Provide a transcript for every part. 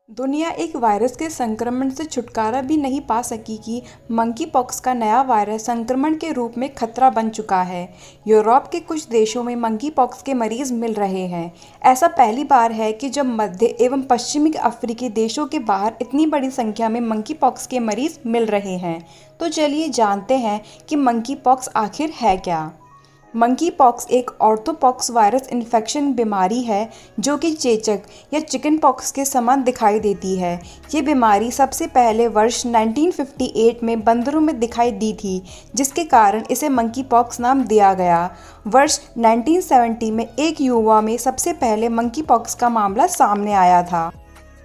दुनिया एक वायरस के संक्रमण से छुटकारा भी नहीं पा सकी कि मंकी पॉक्स का नया वायरस संक्रमण के रूप में खतरा बन चुका है। यूरोप के कुछ देशों में मंकी पॉक्स के मरीज मिल रहे हैं। ऐसा पहली बार है कि जब मध्य एवं पश्चिमी अफ्रीकी देशों के बाहर इतनी बड़ी संख्या में मंकी पॉक्स के मरीज मिल रहे हैं। तो चलिए जानते हैं कि मंकी पॉक्स आखिर है क्या। मंकी पॉक्स एक ऑर्थोपॉक्स वायरस इन्फेक्शन बीमारी है जो कि चेचक या चिकन पॉक्स के समान दिखाई देती है। ये बीमारी सबसे पहले वर्ष 1958 में बंदरों में दिखाई दी थी, जिसके कारण इसे मंकी पॉक्स नाम दिया गया। वर्ष 1970 में एक युवा में सबसे पहले मंकी पॉक्स का मामला सामने आया था।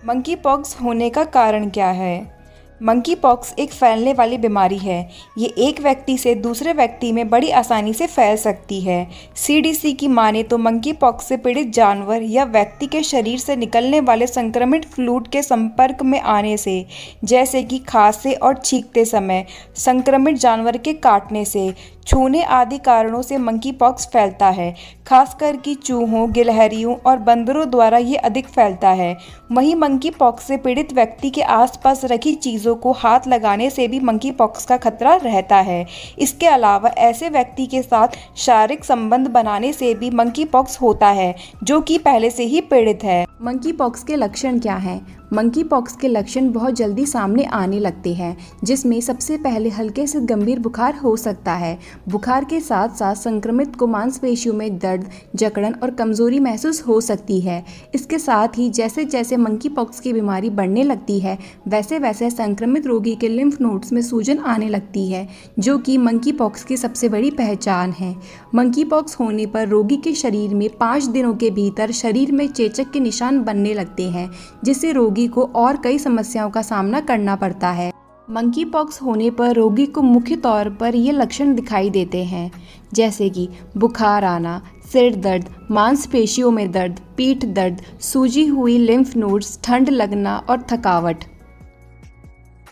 मंकी पॉक्स होने का कारण क्या है? मंकी पॉक्स एक फैलने वाली बीमारी है। ये एक व्यक्ति से दूसरे व्यक्ति में बड़ी आसानी से फैल सकती है। सीडीसी की माने तो मंकी पॉक्स से पीड़ित जानवर या व्यक्ति के शरीर से निकलने वाले संक्रमित फ्लूइड के संपर्क में आने से, जैसे कि खांसते और छींकते समय, संक्रमित जानवर के काटने से, छूने आदि कारणों से मंकी पॉक्स फैलता है। खासकर कि चूहों, गिलहरियों और बंदरों द्वारा ये अधिक फैलता है। वहीं मंकी पॉक्स से पीड़ित व्यक्ति के आसपास रखी चीज़ों को हाथ लगाने से भी मंकी पॉक्स का खतरा रहता है। इसके अलावा ऐसे व्यक्ति के साथ शारीरिक संबंध बनाने से भी मंकी पॉक्स होता है जो कि पहले से ही पीड़ित है। मंकी पॉक्स के लक्षण क्या हैं? मंकी पॉक्स के लक्षण बहुत जल्दी सामने आने लगते हैं, जिसमें सबसे पहले हल्के से गंभीर बुखार हो सकता है। बुखार के साथ साथ संक्रमित को मांसपेशियों में दर्द, जकड़न और कमजोरी महसूस हो सकती है। इसके साथ ही जैसे जैसे मंकी पॉक्स की बीमारी बढ़ने लगती है, वैसे वैसे संक्रमित रोगी के लिम्फ नोड्स में सूजन आने लगती है, जो कि मंकी पॉक्स की सबसे बड़ी पहचान है। मंकी पॉक्स होने पर रोगी के शरीर में 5 दिनों के भीतर शरीर में चेचक के निशान बनने लगते हैं, जिससे रोगी को और कई समस्याओं का सामना करना पड़ता है। मंकी पॉक्स होने पर रोगी को मुख्य तौर पर ये लक्षण दिखाई देते हैं, जैसे कि बुखार आना, सिर दर्द, मांसपेशियों में दर्द, पीठ दर्द, सूजी हुई लिम्फ नोड्स, ठंड लगना और थकावट।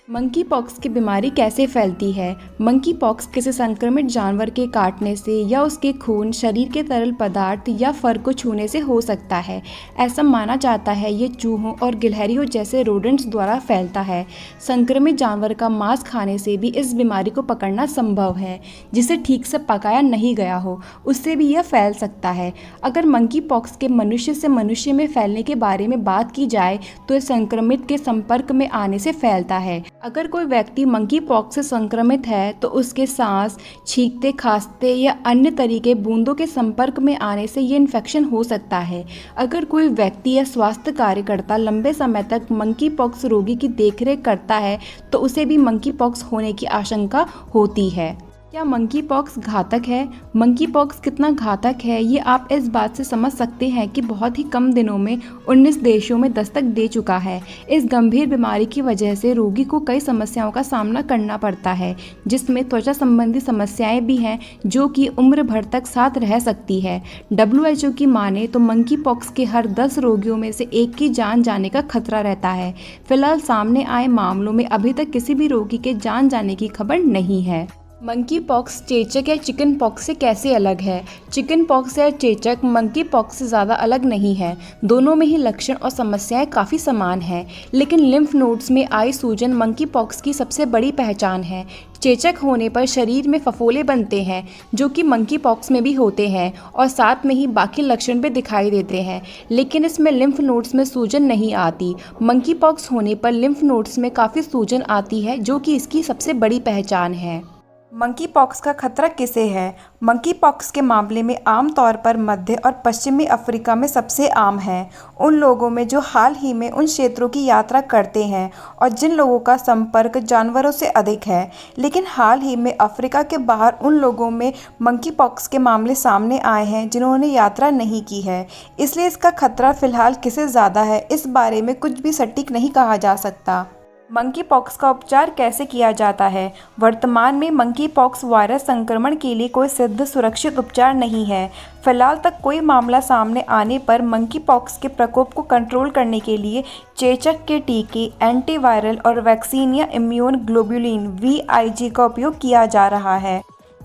मंकी पॉक्स की बीमारी कैसे फैलती है? मंकी पॉक्स किसी संक्रमित जानवर के काटने से या उसके खून, शरीर के तरल पदार्थ या फर को छूने से हो सकता है। ऐसा माना जाता है ये चूहों और गिलहरियों जैसे रोडेंट्स द्वारा फैलता है। संक्रमित जानवर का मांस खाने से भी इस बीमारी को पकड़ना संभव है। जिसे ठीक से पकाया नहीं गया हो, उससे भी यह फैल सकता है। अगर मंकी पॉक्स के मनुष्य से मनुष्य में फैलने के बारे में बात की जाए तो यह संक्रमित के संपर्क में आने से फैलता है। अगर कोई व्यक्ति मंकी पॉक्स से संक्रमित है तो उसके सांस, छींकते, खांसते या अन्य तरीके बूंदों के संपर्क में आने से ये इन्फेक्शन हो सकता है। अगर कोई व्यक्ति या स्वास्थ्य कार्यकर्ता लंबे समय तक मंकी पॉक्स रोगी की देखरेख करता है तो उसे भी मंकी पॉक्स होने की आशंका होती है। क्या मंकी पॉक्स घातक है? मंकी पॉक्स कितना घातक है ये आप इस बात से समझ सकते हैं कि बहुत ही कम दिनों में 19 देशों में दस्तक दे चुका है। इस गंभीर बीमारी की वजह से रोगी को कई समस्याओं का सामना करना पड़ता है, जिसमें त्वचा संबंधी समस्याएं भी हैं जो कि उम्र भर तक साथ रह सकती है। WHO की माने तो मंकी पॉक्स के हर 10 रोगियों में से एक की जान जाने का खतरा रहता है। फिलहाल सामने आए मामलों में अभी तक किसी भी रोगी के जान जाने की खबर नहीं है। मंकी पॉक्स चेचक या चिकन पॉक्स से कैसे अलग है? चिकन पॉक्स या चेचक मंकी पॉक्स से ज़्यादा अलग नहीं है। दोनों में ही लक्षण और समस्याएं काफ़ी समान हैं, लेकिन लिम्फ नोड्स में आई सूजन मंकी पॉक्स की सबसे बड़ी पहचान है। चेचक होने पर शरीर में फफोले बनते हैं, जो कि मंकी पॉक्स में भी होते हैं और साथ में ही बाकी लक्षण भी दिखाई देते हैं, लेकिन इसमें लिम्फ नोड्स में सूजन नहीं आती। मंकी पॉक्स होने पर लिम्फ नोड्स में काफ़ी सूजन आती है, जो कि इसकी सबसे बड़ी पहचान है। मंकी पॉक्स का खतरा किसे है? मंकी पॉक्स के मामले में आमतौर पर मध्य और पश्चिमी अफ्रीका में सबसे आम है। उन लोगों में जो हाल ही में उन क्षेत्रों की यात्रा करते हैं और जिन लोगों का संपर्क जानवरों से अधिक है। लेकिन हाल ही में अफ्रीका के बाहर उन लोगों में मंकी पॉक्स के मामले सामने आए हैं जिन्होंने यात्रा नहीं की है। इसलिए इसका खतरा फिलहाल किसे ज़्यादा है, इस बारे में कुछ भी सटीक नहीं कहा जा सकता। मंकी पॉक्स का उपचार कैसे किया जाता है? वर्तमान में मंकी पॉक्स वायरस संक्रमण के लिए कोई सिद्ध सुरक्षित उपचार नहीं है। फिलहाल तक कोई मामला सामने आने पर मंकी पॉक्स के प्रकोप को कंट्रोल करने के लिए चेचक के टीके, एंटीवायरल और वैक्सीन या इम्यून ग्लोबुलिन (VIG) का उपयोग किया जा रहा है।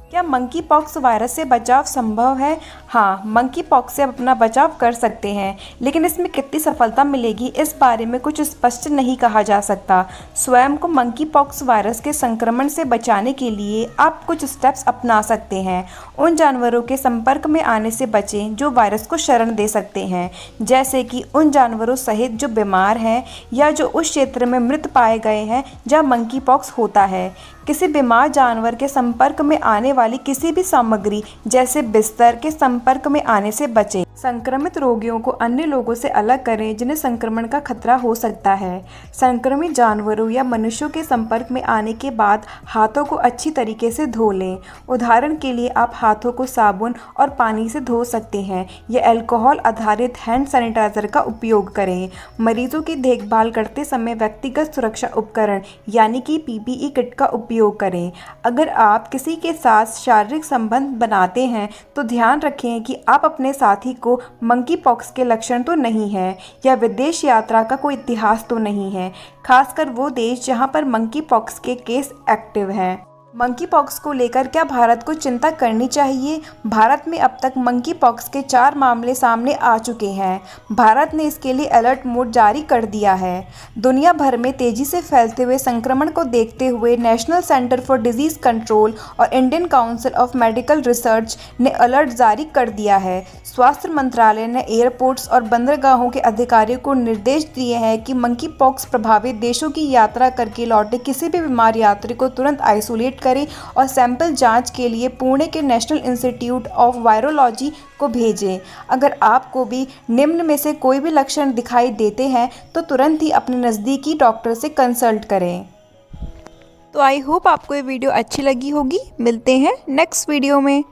क्या मंकी पॉक्स वायरस से बचाव संभव है? हाँ, मंकी पॉक्स से आप अपना बचाव कर सकते हैं, लेकिन इसमें कितनी सफलता मिलेगी इस बारे में कुछ स्पष्ट नहीं कहा जा सकता। स्वयं को मंकी पॉक्स वायरस के संक्रमण से बचाने के लिए आप कुछ स्टेप्स अपना सकते हैं। उन जानवरों के संपर्क में आने से बचें जो वायरस को शरण दे सकते हैं, जैसे कि उन जानवरों सहित जो बीमार हैं या जो उस क्षेत्र में मृत पाए गए हैं जहाँ मंकी पॉक्स होता है। किसी बीमार जानवर के संपर्क में आने वाली किसी भी सामग्री जैसे बिस्तर के संपर्क में आने से बचें। संक्रमित रोगियों को अन्य लोगों से अलग करें जिन्हें संक्रमण का खतरा हो सकता है। संक्रमित जानवरों या मनुष्यों के संपर्क में आने के बाद हाथों को अच्छी तरीके से धो लें। उदाहरण के लिए आप हाथों को साबुन और पानी से धो सकते हैं या अल्कोहल आधारित हैंड सैनिटाइजर का उपयोग करें। मरीजों की देखभाल करते समय व्यक्तिगत सुरक्षा उपकरण यानी कि पीपीई किट का उपयोग करें। अगर आप किसी के साथ शारीरिक संबंध बनाते हैं तो ध्यान रखें कि आप अपने साथी को मंकी पॉक्स के लक्षण तो नहीं है या विदेश यात्रा का कोई इतिहास तो नहीं है, खासकर वो देश जहां पर मंकी पॉक्स के केस एक्टिव हैं। मंकी पॉक्स को लेकर क्या भारत को चिंता करनी चाहिए? भारत में अब तक मंकी पॉक्स के 4 मामले सामने आ चुके हैं। भारत ने इसके लिए अलर्ट मोड जारी कर दिया है। दुनिया भर में तेजी से फैलते हुए संक्रमण को देखते हुए national centre for disease control और Indian council of medical research ने अलर्ट जारी कर दिया है। स्वास्थ्य मंत्रालय ने एयरपोर्ट्स और बंदरगाहों के अधिकारियों को निर्देश दिए हैं कि मंकी पॉक्स प्रभावित देशों की यात्रा करके लौटे किसी भी बीमार यात्री को तुरंत आइसोलेट करें और सैंपल जांच के लिए पुणे के नेशनल इंस्टीट्यूट ऑफ वायरोलॉजी को भेजें। अगर आपको भी निम्न में से कोई भी लक्षण दिखाई देते हैं तो तुरंत ही अपने नज़दीकी डॉक्टर से कंसल्ट करें। तो आई होप आपको ये वीडियो अच्छी लगी होगी। मिलते हैं नेक्स्ट वीडियो में।